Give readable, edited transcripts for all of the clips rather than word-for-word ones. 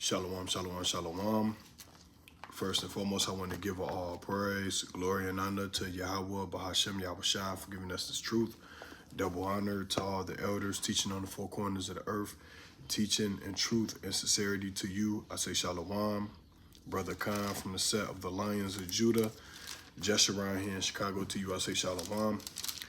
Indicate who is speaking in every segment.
Speaker 1: Shalom, shalom, shalom. First and foremost, I want to give all praise, glory, and honor to Yahweh, Bahashem, Yahushua, for giving us this truth. Double honor to all the elders teaching on the four corners of the earth, teaching in truth and sincerity to you. I say shalom. Brother Khan from the set of the Lions of Judah, just around here in Chicago to you. I say shalom.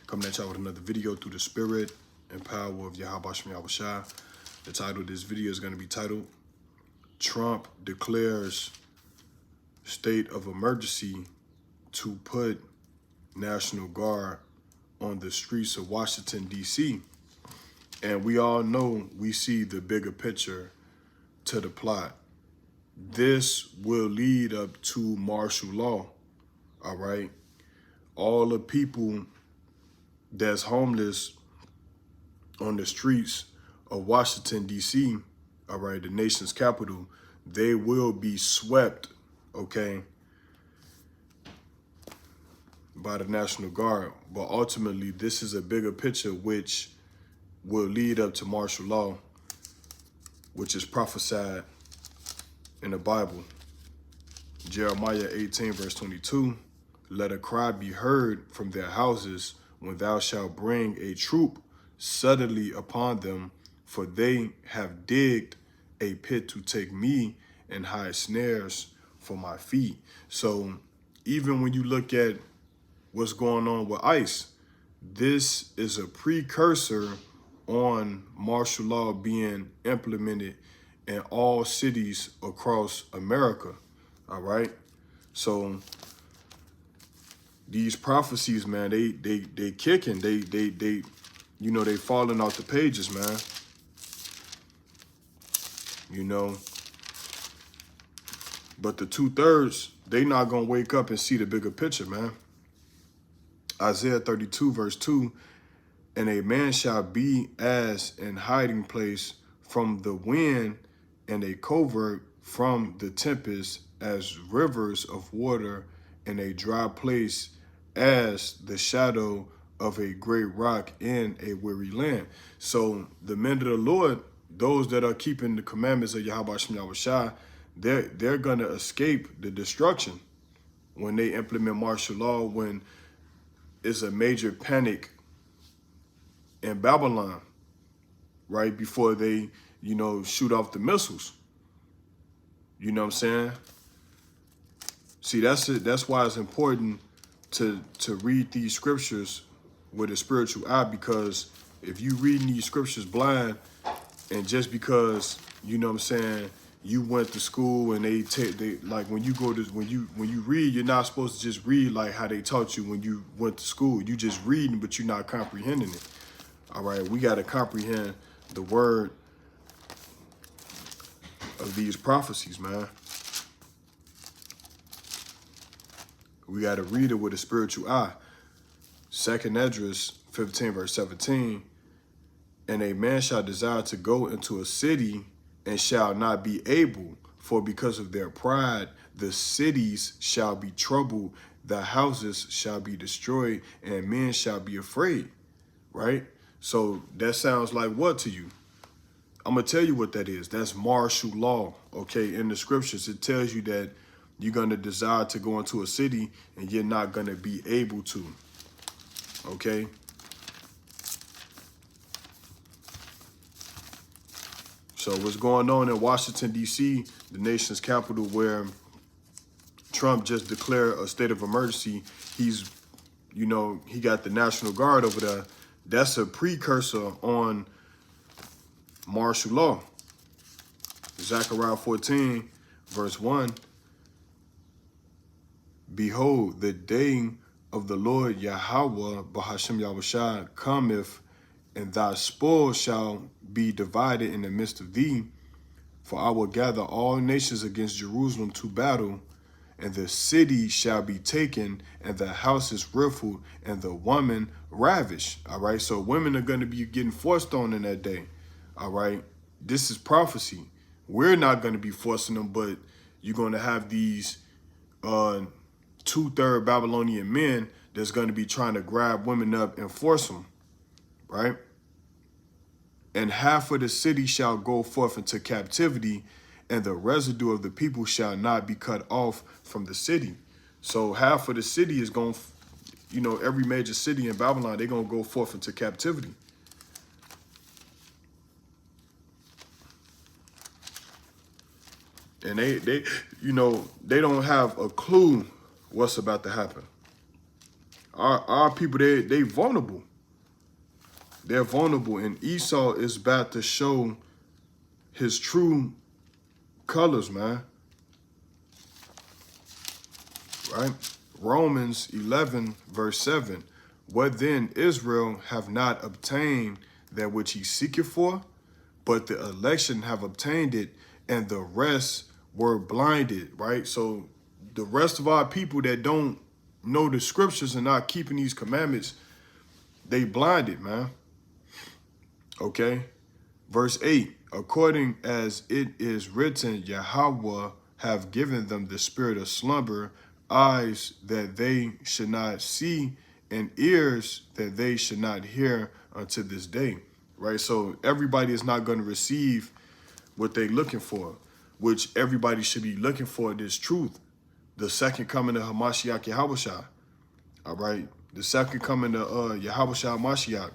Speaker 1: Coming at y'all with another video through the spirit and power of Yahweh Shem Yahushua. The title of this video is going to be titled, Trump declares state of emergency to put National Guard on the streets of Washington, D.C. And we all know, we see the bigger picture to the plot. This will lead up to martial law, all right? All the people that's homeless on the streets of Washington, D.C., all right, the nation's capital, they will be swept, okay, by the National Guard. But ultimately, this is a bigger picture which will lead up to martial law, which is prophesied in the Bible. Jeremiah 18, verse 22, let a cry be heard from their houses when thou shalt bring a troop suddenly upon them, for they have digged a pit to take me and hide snares for my feet. So even when you look at what's going on with ICE, this is a precursor on martial law being implemented in all cities across America, all right? So these prophecies, man, they kicking, they you know, they falling off the pages, man. You know, but the 2/3, they not gonna wake up and see the bigger picture, man. Isaiah 32, verse 2, and a man shall be as an hiding place from the wind and a covert from the tempest, as rivers of water in a dry place, as the shadow of a great rock in a weary land. So the men of the Lord, those that are keeping the commandments of Yahweh Shem Yahushua, they're going to escape the destruction when they implement martial law, when it's a major panic in Babylon, right before they, you know, shoot off the missiles. You know what I'm saying? See, that's it. That's why it's important to read these scriptures with a spiritual eye, because if you reading these scriptures blind, and just because, you know what I'm saying, you went to school and they like when you go to when you read, you're not supposed to just read like how they taught you when you went to school. You just reading, but you're not comprehending it. All right, we got to comprehend the word of these prophecies, man. We got to read it with a spiritual eye. 2nd Esdras 15, verse 17, and a man shall desire to go into a city and shall not be able, for because of their pride, the cities shall be troubled, the houses shall be destroyed, and men shall be afraid, right? So that sounds like what to you? I'm going to tell you what that is. That's martial law, okay? In the scriptures, it tells you that you're going to desire to go into a city and you're not going to be able to, okay? So what's going on in Washington, D.C., the nation's capital, where Trump just declared a state of emergency. He's, you know, he got the National Guard over there. That's a precursor on martial law. Zechariah 14, verse 1. Behold, the day of the Lord Yahweh, Bahashem Yahushua, cometh, and thy spoil shall be divided in the midst of thee. For I will gather all nations against Jerusalem to battle, and the city shall be taken, and the houses rifled, and the woman ravished. All right, so women are going to be getting forced on in that day. All right, this is prophecy. We're not going to be forcing them, but you're going to have these 2/3 Babylonian men that's going to be trying to grab women up and force them, right? And half of the city shall go forth into captivity, and the residue of the people shall not be cut off from the city. So half of the city is going, you know, every major city in Babylon, they're going to go forth into captivity. And they, you know, they don't have a clue what's about to happen. Our people, they vulnerable. They're vulnerable, and Esau is about to show his true colors, man. Right? Romans 11, verse 7. What then Israel have not obtained that which he seeketh for, but the election have obtained it, and the rest were blinded, right? So the rest of our people that don't know the scriptures and not keeping these commandments, they blinded, man. Okay? Verse 8, according as it is written, Yahweh have given them the spirit of slumber, eyes that they should not see, and ears that they should not hear unto this day. Right? So everybody is not going to receive what they're looking for, which everybody should be looking for, this truth. The second coming of Hamashiach Yahushua. All right? The second coming of Yahushua Mashiach.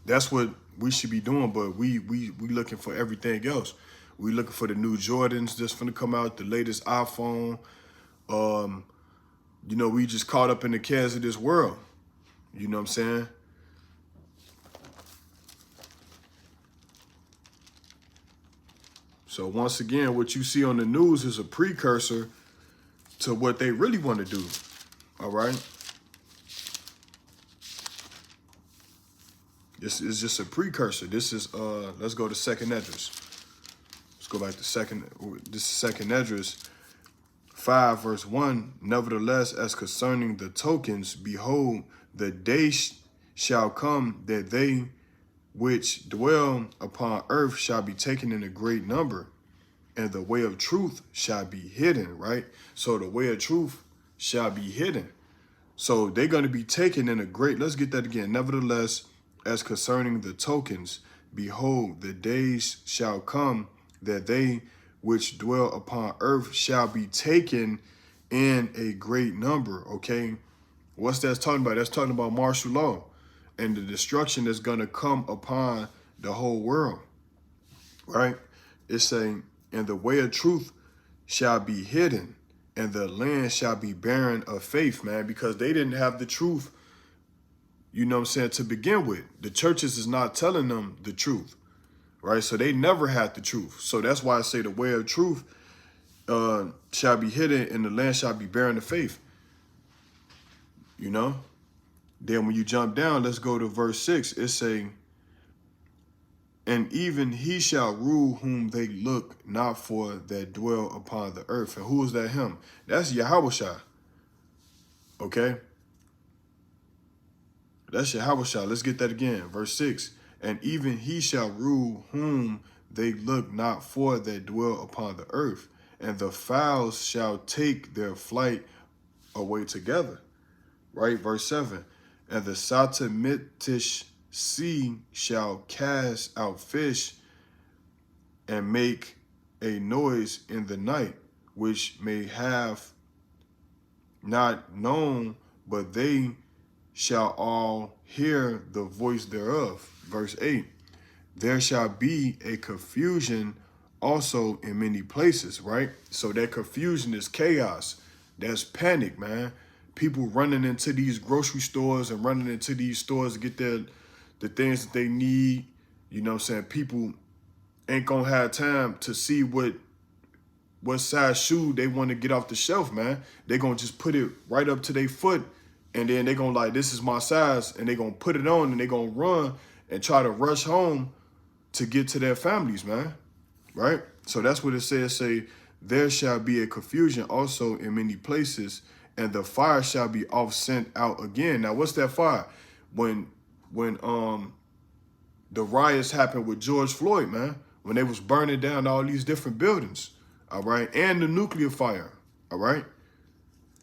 Speaker 1: That's what we should be doing, but we looking for everything else. We looking for the new Jordans that's finna come out, the latest iPhone. You know, we just caught up in the cares of this world. You know what I'm saying? So once again, what you see on the news is a precursor to what they really want to do. All right? This is just a precursor. This is, let's go to Second Esdras. Let's go back to this is Second Esdras 5, verse 1. Nevertheless, as concerning the tokens, behold, the day shall come that they which dwell upon earth shall be taken in a great number, and the way of truth shall be hidden, right? So the way of truth shall be hidden. So they're going to be taken in a great, let's get that again. Nevertheless, as concerning the tokens, behold, the days shall come that they which dwell upon earth shall be taken in a great number, okay? What's that talking about? That's talking about martial law and the destruction that's going to come upon the whole world, right? It's saying, and the way of truth shall be hidden, and the land shall be barren of faith, man, because they didn't have the truth, you know what I'm saying, to begin with. The churches is not telling them the truth, right? So they never had the truth. So that's why I say the way of truth shall be hidden, and the land shall be barren of faith, you know? Then when you jump down, let's go to verse 6. It's saying, and even he shall rule whom they look not for that dwell upon the earth. And who is that him? That's Yahushua. Okay? That's Yahushua. Let's get that again. Verse 6. And even he shall rule whom they look not for that dwell upon the earth. And the fowls shall take their flight away together. Right? Verse 7. And the Satamitish sea shall cast out fish and make a noise in the night, which may have not known, but they shall all hear the voice thereof. Verse 8, there shall be a confusion also in many places, right? So that confusion is chaos. That's panic, man. People running into these grocery stores and running into these stores to get the things that they need. You know what I'm saying? People ain't gonna have time to see what size shoe they want to get off the shelf, man. They gonna just put it right up to their foot, and then they gonna like, this is my size, and they gonna put it on, and they gonna run and try to rush home to get to their families, man. Right? So that's what it says. Say, there shall be a confusion also in many places, and the fire shall be off sent out again. Now, what's that fire? When the riots happened with George Floyd, man, when they was burning down all these different buildings, all right, and the nuclear fire, all right.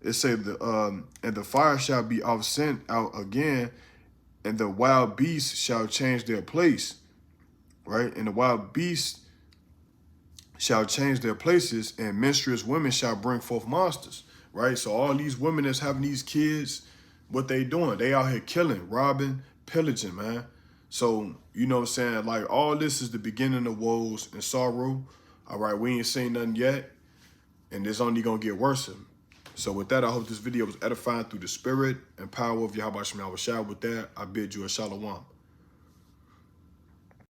Speaker 1: It said and the fire shall be off sent out again, and the wild beasts shall change their place, right? And the wild beasts shall change their places, and menstruous women shall bring forth monsters, right? So all these women that's having these kids, what they doing? They out here killing, robbing, pillaging, man. So, you know what I'm saying? Like, all this is the beginning of woes and sorrow. All right, we ain't seen nothing yet, and it's only gonna get worse. So with that, I hope this video was edifying through the spirit and power of Yahweh Shem Yahweh Shai. With that, I bid you a shalom.